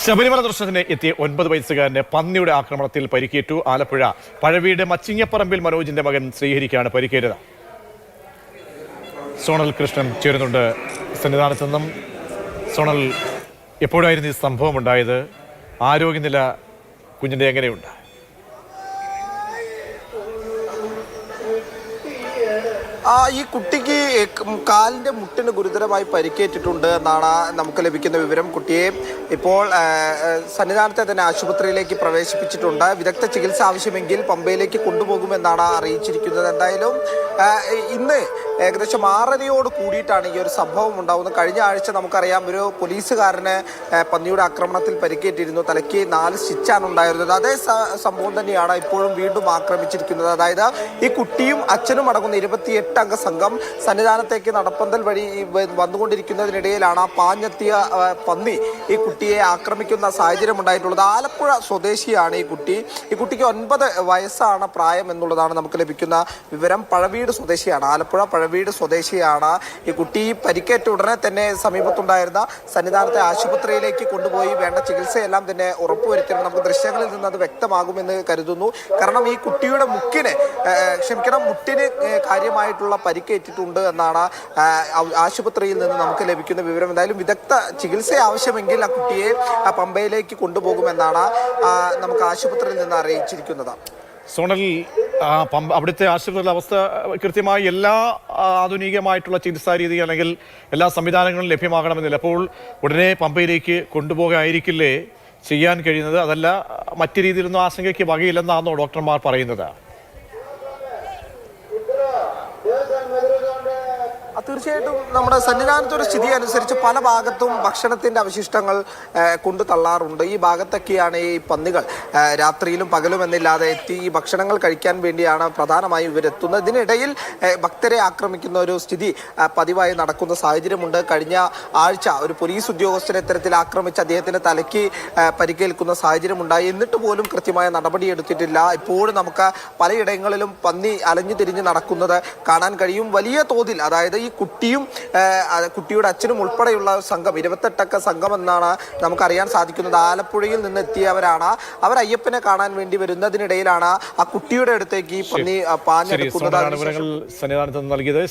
ശബരിമല ദർശനത്തിന് എത്തിയ 9 വയസ്സുകാരന് പന്നിയുടെ ആക്രമണത്തിൽ പരിക്കേറ്റു. ആലപ്പുഴ പഴവീട് മച്ചിങ്ങപ്പറമ്പിൽ മനോജിന്റെ മകൻ ശ്രീഹരിക്കാണ് പരിക്കേറ്റത്. സോണൽ കൃഷ്ണൻ ചേരുന്നുണ്ട് സന്നിധാനത്തു നിന്നും. സോണൽ, എപ്പോഴായിരുന്നു ഈ സംഭവം ഉണ്ടായത്? ആരോഗ്യനില കുഞ്ഞിന്റെ എങ്ങനെയുണ്ട്? ഈ കുട്ടിക്ക് കാലിന്റെ മുട്ടിന് ഗുരുതരമായി പരിക്കേറ്റിട്ടുണ്ട് എന്നാണ് നമുക്ക് ലഭിക്കുന്ന വിവരം. കുട്ടിയെ ഇപ്പോൾ സന്നിധാനത്തെ തന്നെ ആശുപത്രിയിലേക്ക് പ്രവേശിപ്പിച്ചിട്ടുണ്ട്. വിദഗ്ധ ചികിത്സ ആവശ്യമെങ്കിൽ പമ്പയിലേക്ക് കൊണ്ടുപോകുമെന്നാണ് അറിയിച്ചിരിക്കുന്നത്. എന്തായാലും ഇന്ന് ഏകദേശം 6:30 കൂടിയിട്ടാണ് ഈ ഒരു സംഭവം ഉണ്ടാകുന്നത്. കഴിഞ്ഞ ആഴ്ച നമുക്കറിയാം, ഒരു പോലീസുകാരന് പന്നിയുടെ ആക്രമണത്തിൽ പരിക്കേറ്റിരുന്നു. തലയ്ക്ക് 4 സ്റ്റിച്ചാണ് ഉണ്ടായിരുന്നത്. അതേ സംഭവം തന്നെയാണ് ഇപ്പോഴും വീണ്ടും ആക്രമിച്ചിരിക്കുന്നത്. അതായത് ഈ കുട്ടിയും അച്ഛനും അടങ്ങുന്ന 28 അംഗ സംഘം സന്നിധാനത്തേക്ക് നടപ്പന്തൽ വഴി വന്നുകൊണ്ടിരിക്കുന്നതിനിടയിലാണ് പാഞ്ഞെത്തിയ പന്നി ഈ കുട്ടിയെ ആക്രമിക്കുന്ന സാഹചര്യം ഉണ്ടായിട്ടുള്ളത്. ആലപ്പുഴ സ്വദേശിയാണ് ഈ കുട്ടി. ഈ കുട്ടിക്ക് 9 വയസ്സാണ് പ്രായം എന്നുള്ളതാണ് നമുക്ക് ലഭിക്കുന്ന വിവരം. പഴവീട് സ്വദേശിയാണ്, ആലപ്പുഴ പഴവീട് സ്വദേശിയാണ് ഈ കുട്ടി. പരിക്കേറ്റ ഉടനെ തന്നെ സമീപത്തുണ്ടായിരുന്ന സന്നിധാനത്തെ ആശുപത്രിയിലേക്ക് കൊണ്ടുപോയി വേണ്ട ചികിത്സയെല്ലാം തന്നെ ഉറപ്പുവരുത്തിയാണ്. നമുക്ക് ദൃശ്യങ്ങളിൽ നിന്ന് അത് വ്യക്തമാകുമെന്ന് കരുതുന്നു. കാരണം ഈ കുട്ടിയുടെ മുട്ടിന് കാര്യമായിട്ടുള്ള പരിക്കേറ്റിട്ടുണ്ട് എന്നാണ് ആശുപത്രിയിൽ നിന്ന് നമുക്ക് ലഭിക്കുന്ന വിവരം. എന്തായാലും വിദഗ്ധ ചികിത്സ ആവശ്യമെങ്കിൽ ആ കുട്ടിയെ പമ്പയിലേക്ക് കൊണ്ടുപോകുമെന്നാണ് നമുക്ക് ആശുപത്രിയിൽ നിന്ന് അറിയിച്ചിരിക്കുന്നത്. സോണൽ, അവിടുത്തെ ആശുപത്രിയിലെ അവസ്ഥ കൃത്യമായി എല്ലാ ആധുനികമായിട്ടുള്ള ചികിത്സാ രീതി അല്ലെങ്കിൽ എല്ലാ സംവിധാനങ്ങളും ലഭ്യമാകണമെന്നില്ല. അപ്പോൾ ഉടനെ പമ്പയിലേക്ക് കൊണ്ടുപോകാനായിരിക്കില്ലേ ചെയ്യാൻ കഴിയുന്നത്? അതല്ല മറ്റു രീതിയിലൊന്നും ആശങ്കയ്ക്ക് വകയില്ലെന്നാണോ ഡോക്ടർമാർ പറയുന്നത്? തീർച്ചയായിട്ടും നമ്മുടെ സന്നിധാനത്തൊരു സ്ഥിതി അനുസരിച്ച് പല ഭാഗത്തും ഭക്ഷണത്തിന്റെ അവശിഷ്ടങ്ങൾ കൊണ്ടു തള്ളാറുണ്ട്. ഈ ഭാഗത്തൊക്കെയാണ് ഈ പന്നികൾ രാത്രിയിലും പകലും എന്നില്ലാതെ എത്തി ഈ ഭക്ഷണങ്ങൾ കഴിക്കാൻ വേണ്ടിയാണ് പ്രധാനമായും ഇവരെത്തുന്നത്. ഇതിനിടയിൽ ഭക്തരെ ആക്രമിക്കുന്ന ഒരു സ്ഥിതി പതിവായി നടക്കുന്ന സാഹചര്യമുണ്ട്. കഴിഞ്ഞ ആഴ്ച ഒരു പോലീസ് ഉദ്യോഗസ്ഥരെ ഇത്തരത്തിൽ ആക്രമിച്ച് അദ്ദേഹത്തിന് തലയ്ക്ക് പരിക്കേൽക്കുന്ന സാഹചര്യമുണ്ടായി. എന്നിട്ട് പോലും കൃത്യമായ നടപടിയെടുത്തിട്ടില്ല. ഇപ്പോഴും നമുക്ക് പലയിടങ്ങളിലും പന്നി അലഞ്ഞു തിരിഞ്ഞ് നടക്കുന്നത് കാണാൻ കഴിയും. വലിയ തോതിൽ, അതായത് ഈ കുട്ടിയും കുട്ടിയുടെ അച്ഛനും ഉൾപ്പെടെയുള്ള സംഘം 28 അംഗ സംഘം എന്നാണ് നമുക്കറിയാൻ സാധിക്കുന്നത്. ആലപ്പുഴയിൽ നിന്ന് എത്തിയവരാണ്. അവർ അയ്യപ്പനെ കാണാൻ വേണ്ടി വരുന്നതിനിടയിലാണ് ആ കുട്ടിയുടെ അടുത്തേക്ക് ഈ പന്നി പാഞ്ഞെടുക്കുന്നത്. സന്നിധാനത്ത് നൽകിയത്.